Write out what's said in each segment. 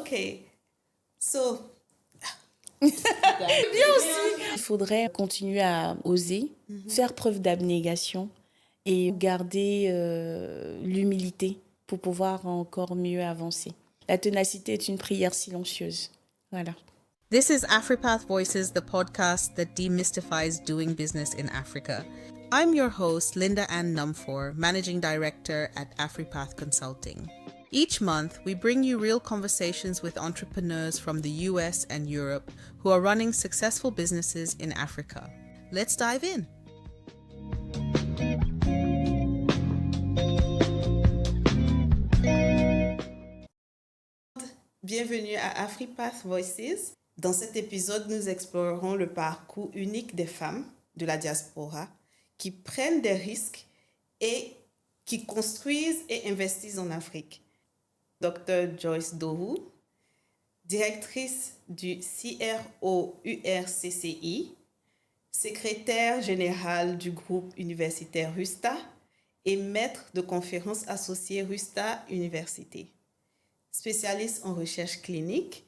OK. So, Il faudrait continuer à oser, faire preuve d'abnégation et garder l'humilité pour pouvoir encore mieux avancer. La ténacité est une prière silencieuse. Voilà. This is AfriPath Voices, the podcast that demystifies doing business in Africa. I'm your host, Linda Ann Numfor, Managing Director at AfriPath Consulting. Each month, we bring you real conversations with entrepreneurs from the US and Europe who are running successful businesses in Africa. Let's dive in. bienvenue à AfriPath Voices. Dans cet épisode, nous explorerons le parcours unique des femmes de la diaspora qui prennent des risques et qui construisent et investissent en Afrique. Dr Joyce Dohou, directrice du CRO-URCCI, secrétaire générale du groupe universitaire RUSTA et maître de conférences associé RUSTA Université. Spécialiste en recherche clinique,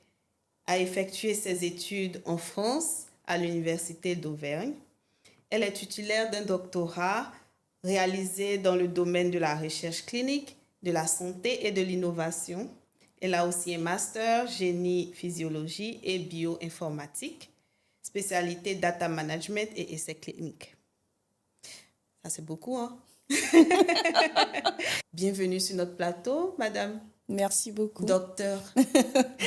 a effectué ses études en France à l'Université d'Auvergne. Elle est titulaire d'un doctorat réalisé dans le domaine de la recherche clinique, de la santé et de l'innovation. Elle a aussi un master génie physiologie et bioinformatique, spécialité data management et essais cliniques. Ça, c'est beaucoup, hein? Bienvenue sur notre plateau, madame. Merci beaucoup. Docteur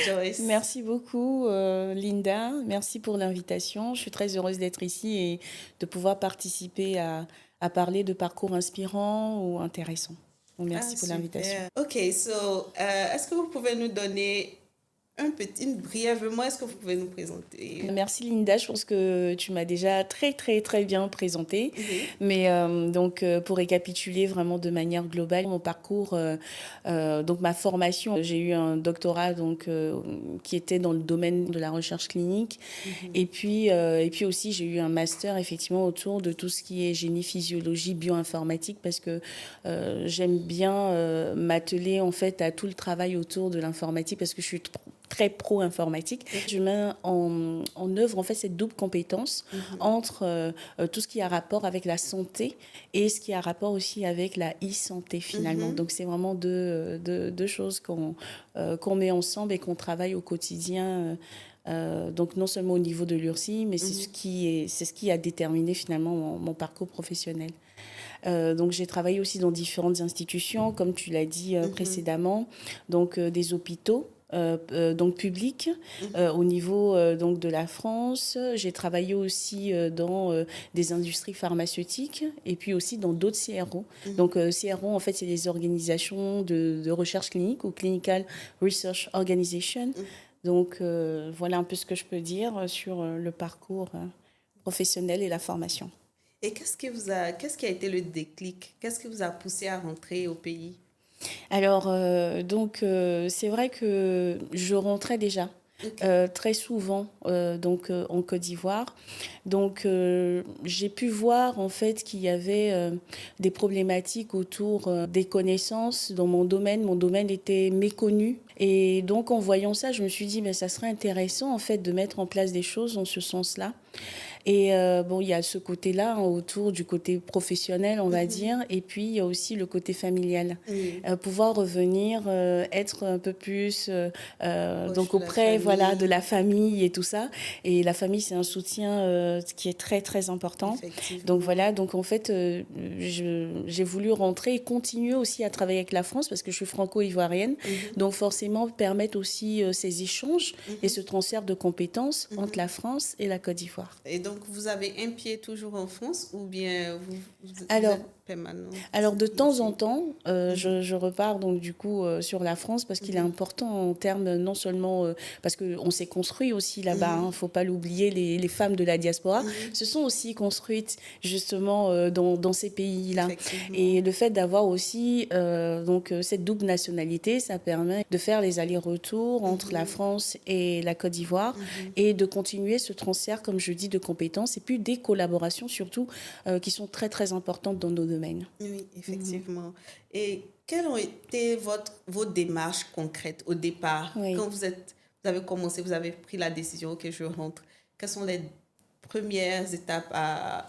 Joyce. Merci beaucoup, Linda. Merci pour l'invitation. Je suis très heureuse d'être ici et de pouvoir participer à parler de parcours inspirants ou intéressants. Donc, merci pour l'invitation. OK, est-ce que vous pouvez nous donner brièvement, est-ce que vous pouvez nous présenter? Merci Linda, je pense que tu m'as déjà très bien présentée. Mais donc pour récapituler vraiment de manière globale mon parcours, donc ma formation, j'ai eu un doctorat donc qui était dans le domaine de la recherche clinique. Et puis aussi j'ai eu un master effectivement autour de tout ce qui est génie physiologie, bioinformatique parce que j'aime bien m'atteler en fait à tout le travail autour de l'informatique parce que je suis très pro-informatique. Je mets en œuvre en fait cette double compétence entre tout ce qui a rapport avec la santé et ce qui a rapport aussi avec la e-santé finalement. Donc c'est vraiment deux choses qu'on met ensemble et qu'on travaille au quotidien. Donc non seulement au niveau de l'URSI, mais c'est ce qui a déterminé finalement mon parcours professionnel. Donc j'ai travaillé aussi dans différentes institutions, comme tu l'as dit précédemment, donc des hôpitaux. Donc public au niveau donc de la France. J'ai travaillé aussi dans des industries pharmaceutiques et puis aussi dans d'autres CRO. Donc CRO en fait c'est des organisations de recherche clinique ou Clinical Research Organization. Donc voilà un peu ce que je peux dire sur le parcours professionnel et la formation. Et qu'est-ce qui a été le déclic? Qu'est-ce qui vous a poussé à rentrer au pays? Alors, c'est vrai que je rentrais déjà très souvent en Côte d'Ivoire. Donc, j'ai pu voir en fait qu'il y avait des problématiques autour des connaissances dans mon domaine. Mon domaine était méconnu. Et donc, en voyant ça, je me suis dit, mais ça serait intéressant en fait de mettre en place des choses dans ce sens-là. Et il y a ce côté-là autour du côté professionnel, on va dire, et puis il y a aussi le côté familial. Pouvoir revenir, être un peu plus donc auprès de la famille et tout ça. Et la famille, c'est un soutien qui est très, très important. Donc en fait, j'ai voulu rentrer et continuer aussi à travailler avec la France parce que je suis franco-ivoirienne. Donc forcément, permettre aussi ces échanges et ce transfert de compétences entre la France et la Côte d'Ivoire. Et donc, vous avez un pied toujours en France ou bien vous êtes permanent? Alors, de temps en temps, je repars donc du coup sur la France parce qu'il est important en termes non seulement parce qu'on s'est construit aussi là-bas, il ne faut pas l'oublier, les femmes de la diaspora se sont aussi construites justement dans ces pays-là. Et le fait d'avoir aussi donc cette double nationalité, ça permet de faire les allers-retours entre la France et la Côte d'Ivoire et de continuer ce transfert, comme je dis, de compétences et puis des collaborations surtout qui sont très, très importantes dans nos domaines. Oui, effectivement. Et quelles ont été vos démarches concrètes au départ? Oui. Quand vous avez commencé, vous avez pris la décision, OK, je rentre. Quelles sont les premières étapes à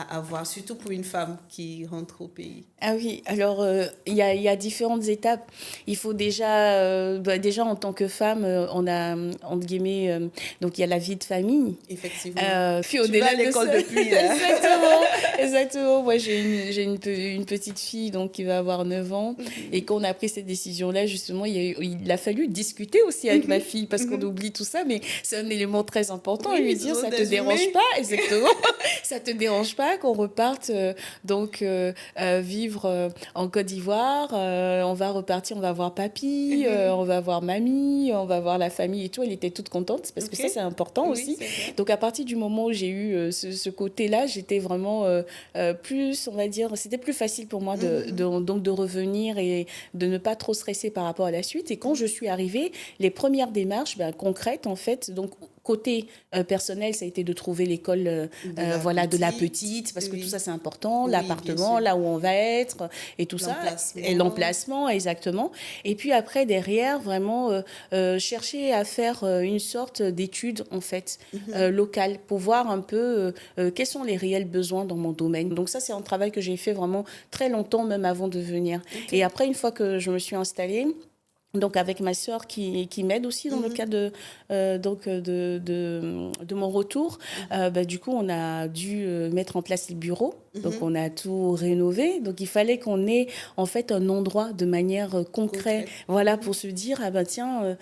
avoir, surtout pour une femme qui rentre au pays? Ah oui, alors il y a différentes étapes. Il faut déjà, déjà en tant que femme, on a, entre guillemets, donc il y a la vie de famille. Effectivement. Puis Tu vas à l'école depuis. Là. Exactement. Moi, j'ai une petite fille donc, qui va avoir 9 ans. Et quand on a pris cette décision-là, justement, il a fallu discuter aussi avec ma fille parce qu'on oublie tout ça. Mais c'est un élément très important. Oui, Lui dire, ça te dérange pas? Exactement. Ça te dérange pas qu'on reparte vivre en Côte d'Ivoire, on va repartir, on va voir papy, on va voir mamie, on va voir la famille et tout. Elle était toute contente parce que ça, c'est important aussi. Donc, à partir du moment où j'ai eu ce côté-là, j'étais vraiment plus, on va dire, c'était plus facile pour moi donc de revenir et de ne pas trop stresser par rapport à la suite. Et quand je suis arrivée, les premières démarches concrètes, en fait, donc côté personnel, ça a été de trouver l'école de la petite, parce que tout ça, c'est important, l'appartement, là où on va être, et tout ça. Et l'emplacement, exactement. Et puis après, derrière, vraiment, chercher à faire une sorte d'étude, en fait, locale, pour voir un peu quels sont les réels besoins dans mon domaine. Donc ça, c'est un travail que j'ai fait vraiment très longtemps, même avant de venir. Et après, une fois que je me suis installée, donc avec ma sœur qui m'aide aussi dans le cadre de mon retour, du coup on a dû mettre en place les bureaux. Donc on a tout rénové. Donc il fallait qu'on ait en fait un endroit de manière concrète, voilà, pour se dire tiens,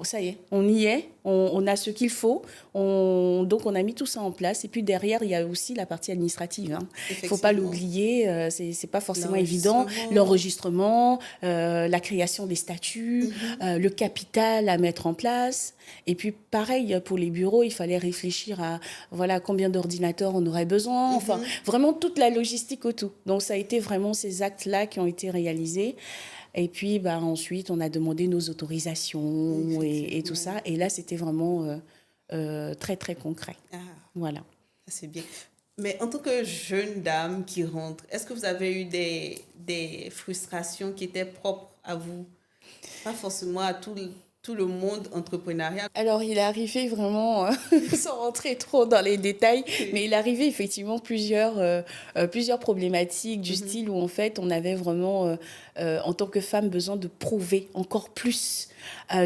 ça y est, on y est, on a ce qu'il faut. Donc on a mis tout ça en place. Et puis derrière il y a aussi la partie administrative. Il faut pas l'oublier. C'est pas forcément évident. L'enregistrement, la création des statuts, le capital à mettre en place. Et puis pareil pour les bureaux, il fallait réfléchir à combien d'ordinateurs on aurait besoin. Enfin, vraiment toute la logistique autour. Donc ça a été vraiment ces actes-là qui ont été réalisés. Et puis ensuite, on a demandé nos autorisations et tout ça. Et là, c'était vraiment très, très concret. Voilà. C'est bien. Mais en tant que jeune dame qui rentre, est-ce que vous avez eu des frustrations qui étaient propres à vous? Pas forcément à tout le monde entrepreneurial. Alors, il est arrivé vraiment, sans rentrer trop dans les détails, mais il est arrivé effectivement plusieurs problématiques du style où en fait, on avait vraiment, en tant que femme, besoin de prouver encore plus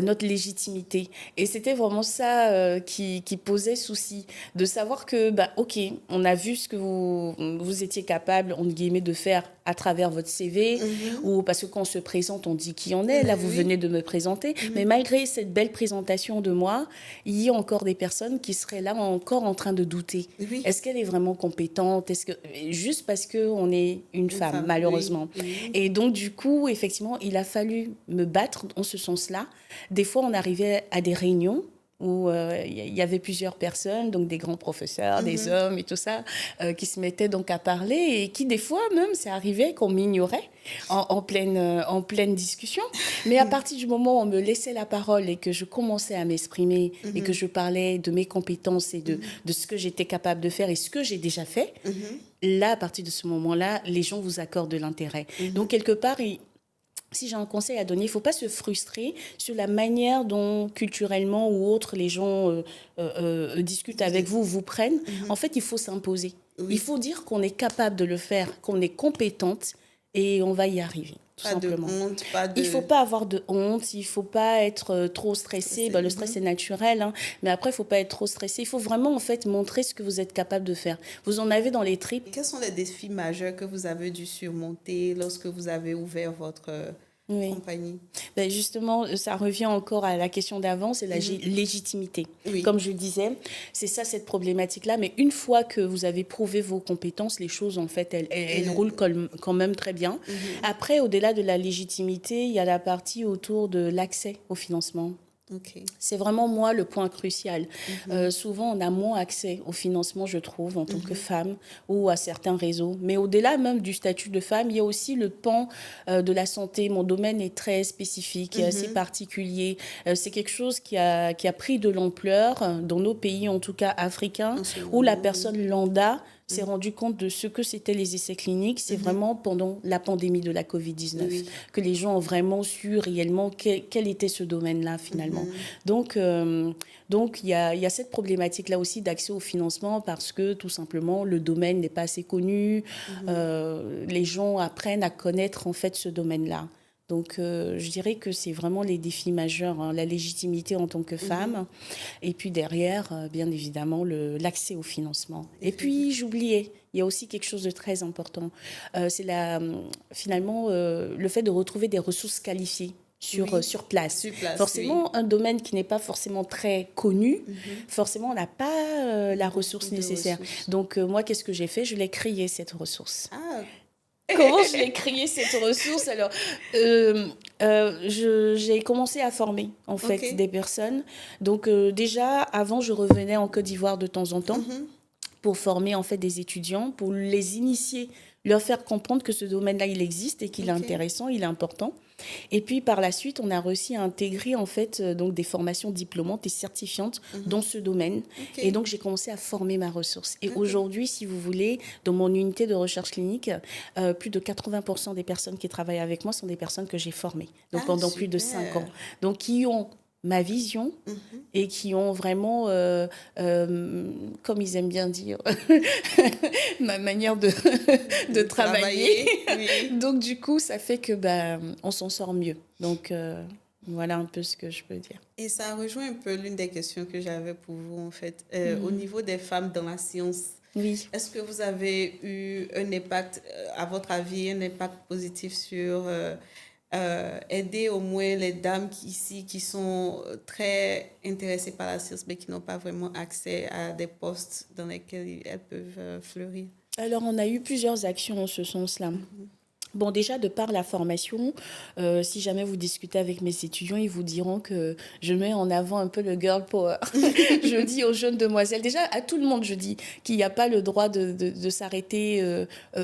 notre légitimité. Et c'était vraiment ça qui posait souci, de savoir que, ok, on a vu ce que vous étiez capable, entre guillemets, de faire à travers votre CV, ou parce que quand on se présente, on dit qui on est. Là, vous venez de me présenter. Mais malgré cette belle présentation de moi, il y a encore des personnes qui seraient là encore en train de douter. Est-ce qu'elle est vraiment compétente? Juste parce qu'on est une femme, malheureusement. Et donc, du coup, effectivement, il a fallu me battre en ce sens-là. Des fois, on arrivait à des réunions où il y avait plusieurs personnes, donc des grands professeurs, des hommes et tout ça, qui se mettaient donc à parler et qui, des fois, même, c'est arrivé qu'on m'ignorait en pleine discussion. Mais à partir du moment où on me laissait la parole et que je commençais à m'exprimer et que je parlais de mes compétences et de ce que j'étais capable de faire et ce que j'ai déjà fait, là, à partir de ce moment-là, les gens vous accordent de l'intérêt. Donc, quelque part, si j'ai un conseil à donner, il ne faut pas se frustrer sur la manière dont culturellement ou autre les gens discutent avec vous, vous prennent. En fait, il faut s'imposer. Il faut dire qu'on est capable de le faire, qu'on est compétente et on va y arriver. Tout simplement. De honte, Il ne faut pas avoir de honte, il ne faut pas être trop stressé. Le stress est naturel, mais après, il ne faut pas être trop stressé. Il faut vraiment en fait, montrer ce que vous êtes capable de faire. Vous en avez dans les tripes. Quels sont les défis majeurs que vous avez dû surmonter lorsque vous avez ouvert votre compagnie? Justement, ça revient encore à la question d'avant, c'est la légitimité. Comme je disais, c'est ça cette problématique-là. Mais une fois que vous avez prouvé vos compétences, les choses, en fait, elles roulent quand même très bien. Après, au-delà de la légitimité, il y a la partie autour de l'accès au financement. C'est vraiment, moi, le point crucial. Souvent, on a moins accès au financement, je trouve, en tant que femme ou à certains réseaux. Mais au-delà même du statut de femme, il y a aussi le pan de la santé. Mon domaine est très spécifique, assez particulier. C'est quelque chose qui a pris de l'ampleur dans nos pays, en tout cas africains, où la personne lambda s'est rendu compte de ce que c'était les essais cliniques. C'est vraiment pendant la pandémie de la Covid-19 que les gens ont vraiment su réellement quel était ce domaine-là finalement. Donc, il y a cette problématique-là aussi d'accès au financement parce que tout simplement, le domaine n'est pas assez connu. Les gens apprennent à connaître en fait ce domaine-là. Donc, je dirais que c'est vraiment les défis majeurs, hein, la légitimité en tant que femme, et puis derrière, bien évidemment, l'accès au financement. Et puis, j'oubliais, il y a aussi quelque chose de très important, c'est finalement le fait de retrouver des ressources qualifiées sur place. Forcément, un domaine qui n'est pas forcément très connu, forcément, on n'a pas la ressource nécessaire. Donc, moi, qu'est-ce que j'ai fait? Je l'ai créée, cette ressource. Comment je l'ai créée, cette ressource? Alors, j'ai commencé à former, en fait, des personnes. Donc, déjà, avant, je revenais en Côte d'Ivoire de temps en temps pour former, en fait, des étudiants, pour les initier, leur faire comprendre que ce domaine-là, il existe et qu'il est intéressant, il est important. Et puis, par la suite, on a réussi à intégrer, en fait, donc des formations diplômantes et certifiantes dans ce domaine. Et donc, j'ai commencé à former ma ressource. Et aujourd'hui, si vous voulez, dans mon unité de recherche clinique, plus de 80% des personnes qui travaillent avec moi sont des personnes que j'ai formées. Donc, pendant plus de 5 ans. Donc, qui ont ma vision et qui ont vraiment, comme ils aiment bien dire, ma manière de travailler. Donc, du coup, ça fait que on s'en sort mieux. Donc, voilà un peu ce que je peux dire. Et ça rejoint un peu l'une des questions que j'avais pour vous, en fait. Au niveau des femmes dans la science, est-ce que vous avez eu un impact, à votre avis, un impact positif sur... aider au moins les dames qui sont très intéressées par la science, mais qui n'ont pas vraiment accès à des postes dans lesquels elles peuvent fleurir? Alors, on a eu plusieurs actions en ce sens-là. Bon, déjà, de par la formation, si jamais vous discutez avec mes étudiants, ils vous diront que je mets en avant un peu le girl power. Je dis aux jeunes demoiselles, déjà à tout le monde, je dis qu'il n'y a pas le droit de s'arrêter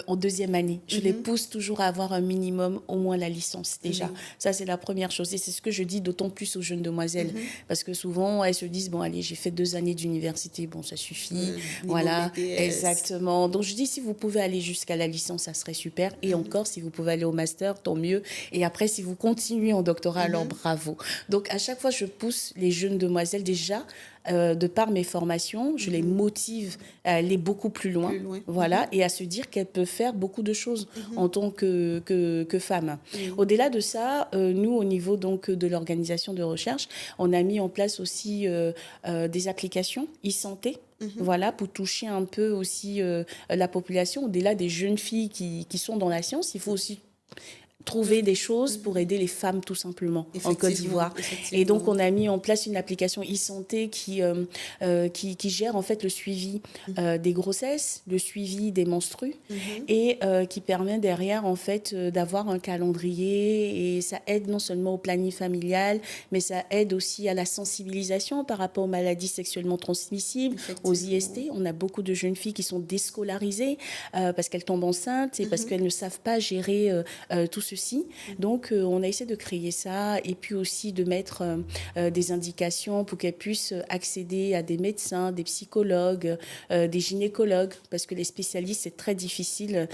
en deuxième année. Je les pousse toujours à avoir un minimum, au moins la licence, déjà. Ça, c'est la première chose. Et c'est ce que je dis d'autant plus aux jeunes demoiselles. Parce que souvent, elles se disent, bon, allez, j'ai fait 2 années d'université, bon, ça suffit. Voilà, exactement. Donc, je dis, si vous pouvez aller jusqu'à la licence, ça serait super. Et encore, si vous pouvez aller au master, tant mieux. Et après, si vous continuez en doctorat, alors bravo. Donc, à chaque fois, je pousse les jeunes demoiselles déjà, de par mes formations, je les motive à aller beaucoup plus loin. Voilà, et à se dire qu'elles peuvent faire beaucoup de choses en tant que femmes. Au-delà de ça, nous, au niveau donc, de l'organisation de recherche, on a mis en place aussi des applications e-santé. Voilà, pour toucher un peu aussi la population. Au-delà des jeunes filles qui sont dans la science, il faut aussi trouver des choses pour aider les femmes tout simplement en Côte d'Ivoire. Et donc on a mis en place une application e-santé qui gère en fait le suivi des grossesses, le suivi des menstrues et qui permet derrière en fait d'avoir un calendrier, et ça aide non seulement au planning familial, mais ça aide aussi à la sensibilisation par rapport aux maladies sexuellement transmissibles, aux IST. On a beaucoup de jeunes filles qui sont déscolarisées parce qu'elles tombent enceintes et parce qu'elles ne savent pas gérer tout ceci. Donc, on a essayé de créer ça et puis aussi de mettre des indications pour qu'elles puissent accéder à des médecins, des psychologues, des gynécologues, parce que les spécialistes, c'est très difficile.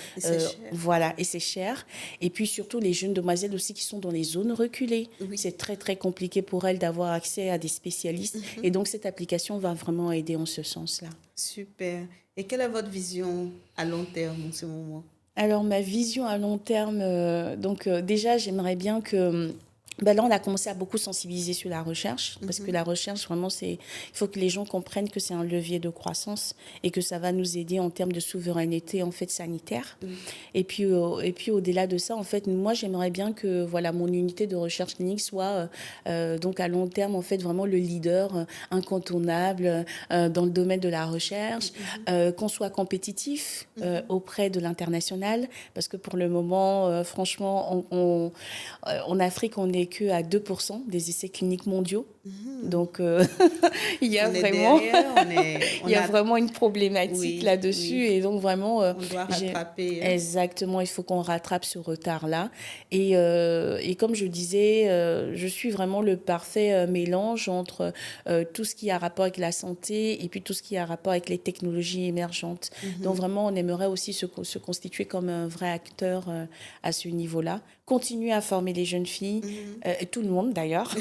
Voilà, et c'est cher. Et puis, surtout, les jeunes demoiselles aussi qui sont dans les zones reculées. C'est très, très compliqué pour elles d'avoir accès à des spécialistes. Et donc, cette application va vraiment aider en ce sens-là. Super. Et quelle est votre vision à long terme en ce moment? Alors, ma vision à long terme, déjà, j'aimerais bien que... là, on a commencé à beaucoup sensibiliser sur la recherche, parce que la recherche, vraiment, il faut que les gens comprennent que c'est un levier de croissance et que ça va nous aider en termes de souveraineté, en fait, sanitaire. Et puis, au-delà de ça, en fait, moi, j'aimerais bien que, voilà, mon unité de recherche clinique soit, donc, à long terme, en fait, vraiment le leader incontournable dans le domaine de la recherche, qu'on soit compétitif auprès de l'international, parce que pour le moment, franchement, en Afrique, on est que à 2% des essais cliniques mondiaux. Donc, il y a On est vraiment, derrière, il y a vraiment une problématique là-dessus. Et donc, vraiment, on doit rattraper. Exactement, il faut qu'on rattrape ce retard-là. Et comme je disais, je suis vraiment le parfait mélange entre tout ce qui a rapport avec la santé et puis tout ce qui a rapport avec les technologies émergentes. Donc, vraiment, on aimerait aussi se constituer comme un vrai acteur à ce niveau-là. Continuer à former les jeunes filles, et tout le monde d'ailleurs.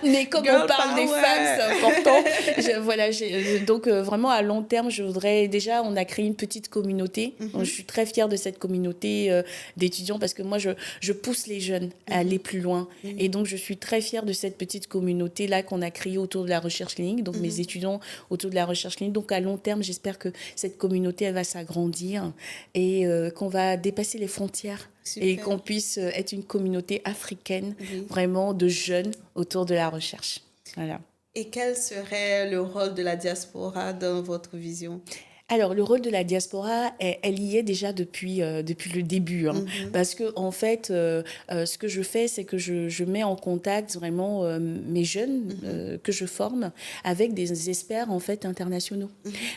Mais comme Girl on parle des power. femmes, c'est important. Donc, vraiment, à long terme, je voudrais... Déjà, on a créé une petite communauté. Donc, je suis très fière de cette communauté d'étudiants parce que moi, je pousse les jeunes à aller plus loin. Et donc, je suis très fière de cette petite communauté-là qu'on a créée autour de la recherche clinique. Donc, mes étudiants autour de la recherche clinique. Donc, à long terme, j'espère que cette communauté, elle va s'agrandir et qu'on va dépasser les frontières. Super. Et qu'on puisse être une communauté africaine, vraiment de jeunes autour de la recherche. Voilà. Et quel serait le rôle de la diaspora dans votre vision? Alors, le rôle de la diaspora, elle y est déjà depuis le début. Parce que, en fait, ce que je fais, c'est que je mets en contact vraiment mes jeunes que je forme avec des experts, en fait, internationaux.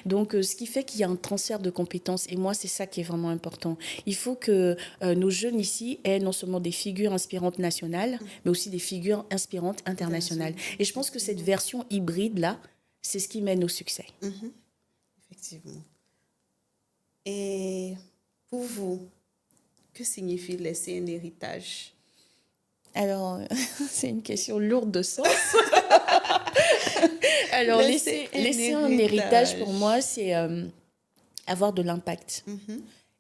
Donc, ce qui fait qu'il y a un transfert de compétences. Et moi, c'est ça qui est vraiment important. Il faut que nos jeunes ici aient non seulement des figures inspirantes nationales, mais aussi des figures inspirantes internationales. Et je pense que cette version hybride-là, c'est ce qui mène au succès. Effectivement. Et pour vous, que signifie laisser un héritage? Alors, c'est une question lourde de sens. Alors, laisser un héritage, pour moi, c'est avoir de l'impact.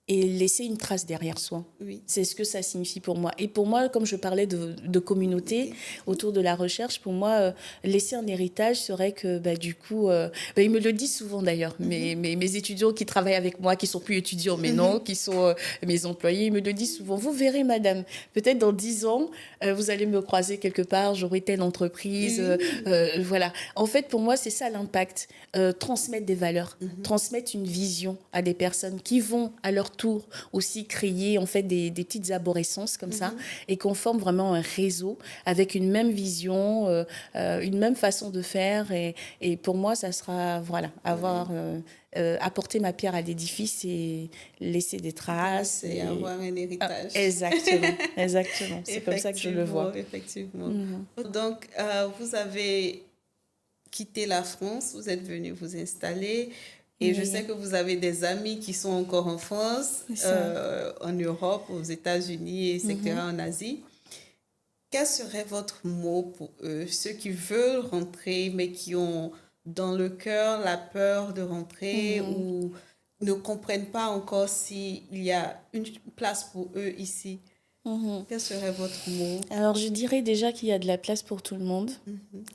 Et laisser une trace derrière soi. Oui. C'est ce que ça signifie pour moi. Et pour moi, comme je parlais de communauté autour de la recherche, pour moi, laisser un héritage serait que, du coup, ils me le disent souvent d'ailleurs, mes étudiants qui travaillent avec moi, qui ne sont plus étudiants, mais non, qui sont mes employés, ils me le disent souvent. Vous verrez, madame, peut-être dans 10 ans, vous allez me croiser quelque part, j'aurai telle entreprise. Voilà. En fait, pour moi, c'est ça l'impact. Transmettre des valeurs, transmettre une vision à des personnes qui vont à leur tour aussi créer en fait des petites arborescences comme ça et qu'on forme vraiment un réseau avec une même vision, une même façon de faire et pour moi ça sera avoir apporter ma pierre à l'édifice et laisser des traces et avoir un héritage. Exactement. C'est comme ça que je le vois. Effectivement. Donc vous avez quitté la France, vous êtes venu vous installer. Et je sais que vous avez des amis qui sont encore en France, en Europe, aux États-Unis, etc., en Asie. Quel serait votre mot pour eux, ceux qui veulent rentrer, mais qui ont dans le cœur la peur de rentrer ou ne comprennent pas encore s'il y a une place pour eux ici? Quel serait votre mot? Alors, je dirais déjà qu'il y a de la place pour tout le monde,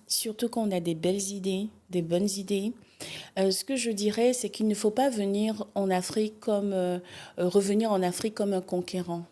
surtout quand on a des belles idées, des bonnes idées. Ce que je dirais, c'est qu'il ne faut pas venir en Afrique revenir en Afrique comme un conquérant.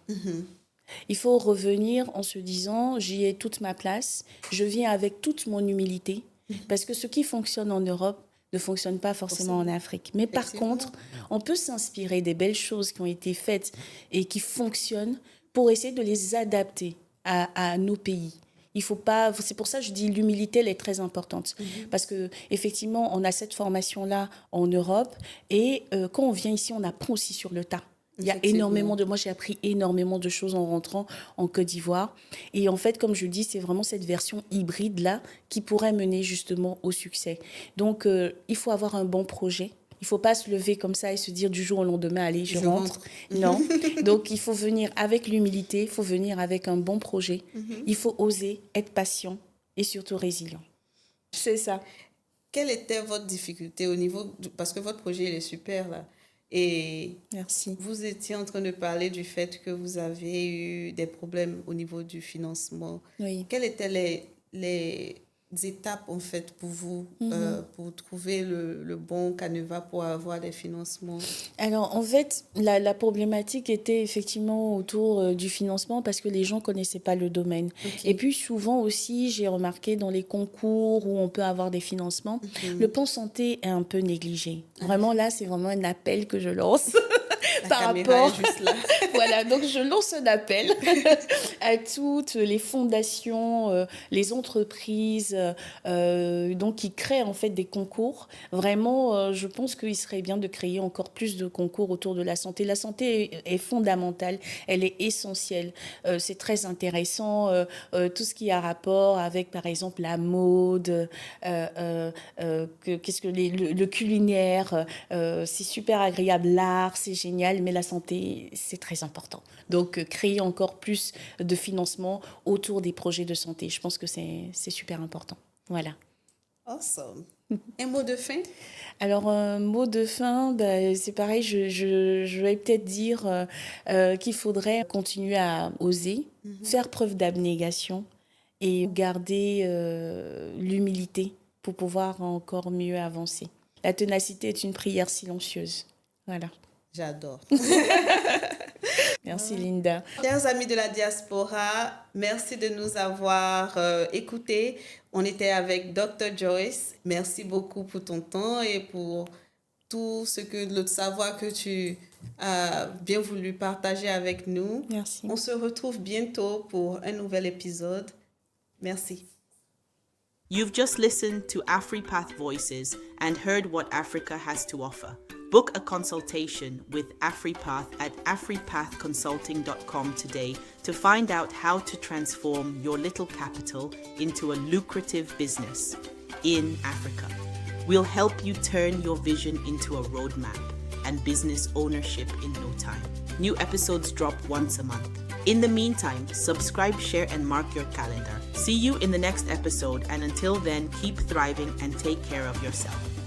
Il faut revenir en se disant, j'y ai toute ma place, je viens avec toute mon humilité, parce que ce qui fonctionne en Europe ne fonctionne pas forcément en Afrique. Mais par contre, on peut s'inspirer des belles choses qui ont été faites et qui fonctionnent pour essayer de les adapter à nos pays. Il faut pas, c'est pour ça que je dis l'humilité, elle est très importante. Parce qu'effectivement, on a cette formation-là en Europe et quand on vient ici, on apprend aussi sur le tas. Il y a énormément moi j'ai appris énormément de choses en rentrant en Côte d'Ivoire. Et en fait, comme je dis, c'est vraiment cette version hybride-là qui pourrait mener justement au succès. Donc, il faut avoir un bon projet. Il ne faut pas se lever comme ça et se dire du jour au lendemain, allez, je rentre. Non. Donc, il faut venir avec l'humilité, il faut venir avec un bon projet. Il faut oser, être patient et surtout résilient. C'est ça. Quelle était votre difficulté au niveau... Parce que votre projet, il est super, là. Et merci. Vous étiez en train de parler du fait que vous avez eu des problèmes au niveau du financement. Oui. Quelles étaient les étapes, en fait, pour vous, pour trouver le bon canevas pour avoir des financements? Alors, en fait, la problématique était effectivement autour du financement parce que les gens ne connaissaient pas le domaine. Et puis, souvent aussi, j'ai remarqué dans les concours où on peut avoir des financements, le pan santé est un peu négligé. Vraiment, là, c'est vraiment un appel que je lance. La par caméra rapport est juste là. Voilà, donc je lance un appel à toutes les fondations, les entreprises donc qui créent en fait des concours. Vraiment, je pense qu'il serait bien de créer encore plus de concours autour de la santé. La santé est fondamentale, elle est essentielle. C'est très intéressant, tout ce qui a rapport avec, par exemple, la mode, le culinaire, c'est super agréable, l'art, c'est génial, mais la santé, c'est très important. Donc, créer encore plus de financement autour des projets de santé, je pense que c'est super important. Voilà. Awesome. Un mot de fin? Alors, mot de fin, c'est pareil, je vais peut-être dire qu'il faudrait continuer à oser, faire preuve d'abnégation et garder l'humilité pour pouvoir encore mieux avancer. La ténacité est une prière silencieuse. Voilà. J'adore. Merci Linda. Chers amis de la diaspora, merci de nous avoir écoutés. On était avec Dr. Joyce. Merci beaucoup pour ton temps et pour tout le savoir que tu as bien voulu partager avec nous. Merci. On se retrouve bientôt pour un nouvel épisode. Merci. You've just listened to AfriPath Voices and heard what Africa has to offer. Book a consultation with AfriPath at afripathconsulting.com today to find out how to transform your little capital into a lucrative business in Africa. We'll help you turn your vision into a roadmap and business ownership in no time. New episodes drop once a month. In the meantime, subscribe, share, and mark your calendar. See you in the next episode, and until then, keep thriving and take care of yourself.